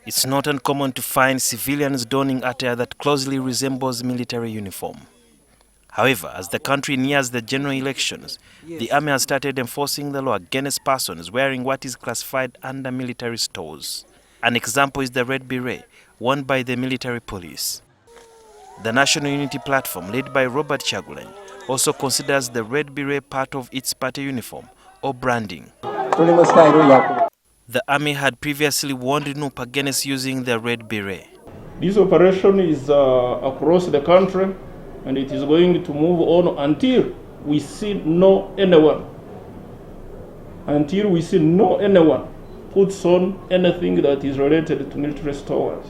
It's not uncommon to find civilians donning attire that closely resembles military uniform. However, as the country nears the general elections, the army has started enforcing the law against persons wearing what is classified under military stores. An example is the red beret worn by the military police. The National Unity Platform, led by Robert Chagulanyi, also considers the red beret part of its party uniform or branding. The army had previously warned NUP against using the red beret. This operation is across the country, and it is going to move on until we see no anyone puts on anything that is related to military stores.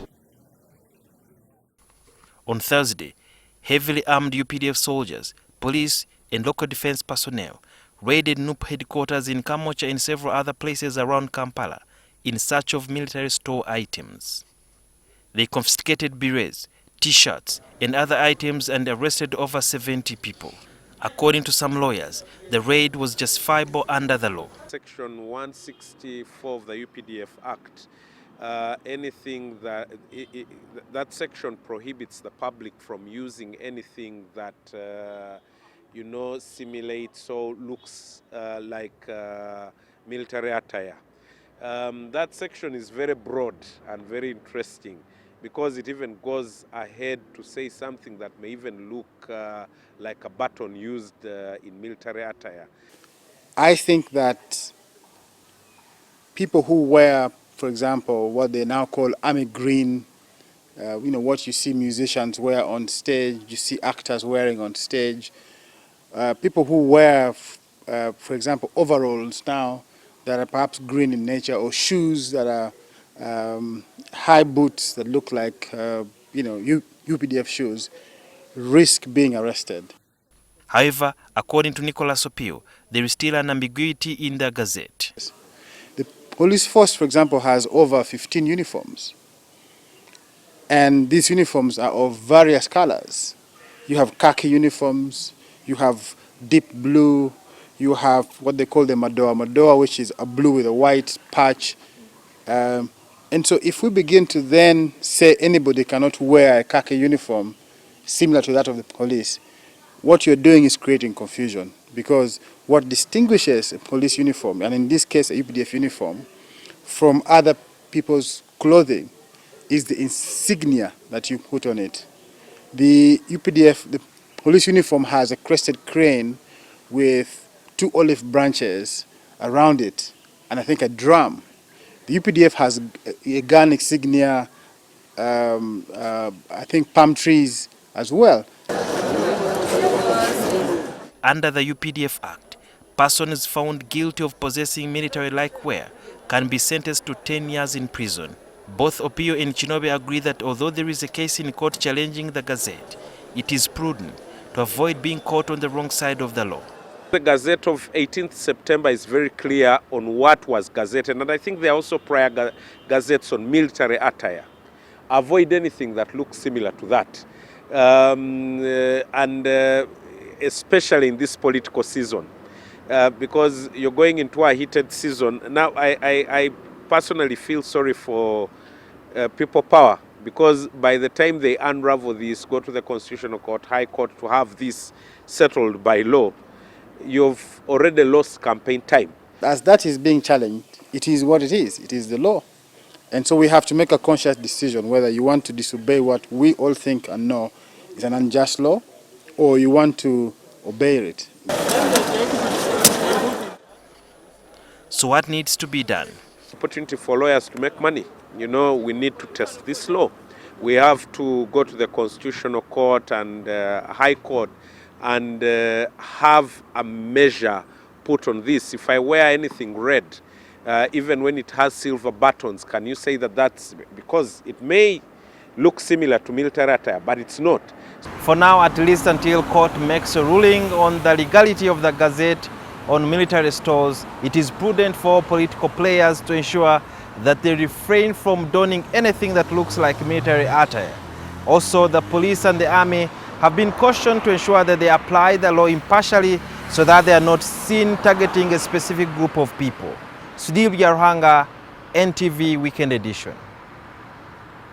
On Thursday, heavily armed UPDF soldiers, police and local defense personnel raided NUP headquarters in Kamocha and several other places around Kampala in search of military store items. They confiscated berets, T-shirts and other items and arrested over 70 people. According to some lawyers, the raid was justifiable under the law. Section 164 of the UPDF Act, anything that section prohibits the public from using anything that simulates or looks like military attire. That section is very broad and very interesting, because it even goes ahead to say something that may even look like a baton used in military attire. I think that people who wear, for example, what they now call army green, what you see musicians wear on stage, you see actors wearing on stage, people who wear, for example, overalls now that are perhaps green in nature, or shoes that are high boots that look like, UPDF shoes, risk being arrested. However, according to Nicholas Opio, there is still an ambiguity in the gazette. The police force, for example, has over 15 uniforms. And these uniforms are of various colors. You have khaki uniforms, you have deep blue, you have what they call the madoa, which is a blue with a white patch. And so if we begin to then say anybody cannot wear a khaki uniform similar to that of the police, what you're doing is creating confusion, because what distinguishes a police uniform, and in this case a UPDF uniform, from other people's clothing is the insignia that you put on it. The UPDF, the police uniform, has a crested crane with 2 olive branches around it, and I think a drum. The UPDF has a gun insignia, I think palm trees as well. Under the UPDF Act, persons found guilty of possessing military-like wear can be sentenced to 10 years in prison. Both Opio and Chinobe agree that although there is a case in court challenging the gazette, it is prudent to avoid being caught on the wrong side of the law. The Gazette of 18th September is very clear on what was gazetted, and I think there are also prior gazettes on military attire. Avoid anything that looks similar to that, especially in this political season, because you're going into a heated season. Now, I personally feel sorry for people power, because by the time they unravel this, go to the Constitutional Court, High Court to have this settled by law, you've already lost campaign time. As that is being challenged, it is what it is. It is the law. And so we have to make a conscious decision whether you want to disobey what we all think and know is an unjust law, or you want to obey it. So what needs to be done? Opportunity for lawyers to make money. We need to test this law. We have to go to the Constitutional Court and High Court and have a measure put on this. If I wear anything red, even when it has silver buttons, can you say that that's because it may look similar to military attire, but it's not? For now, at least until court makes a ruling on the legality of the gazette on military stores, it is prudent for political players to ensure that they refrain from donning anything that looks like military attire. Also, the police and the army have been cautioned to ensure that they apply the law impartially so that they are not seen targeting a specific group of people. Sudhir Yaruhanga, NTV Weekend Edition.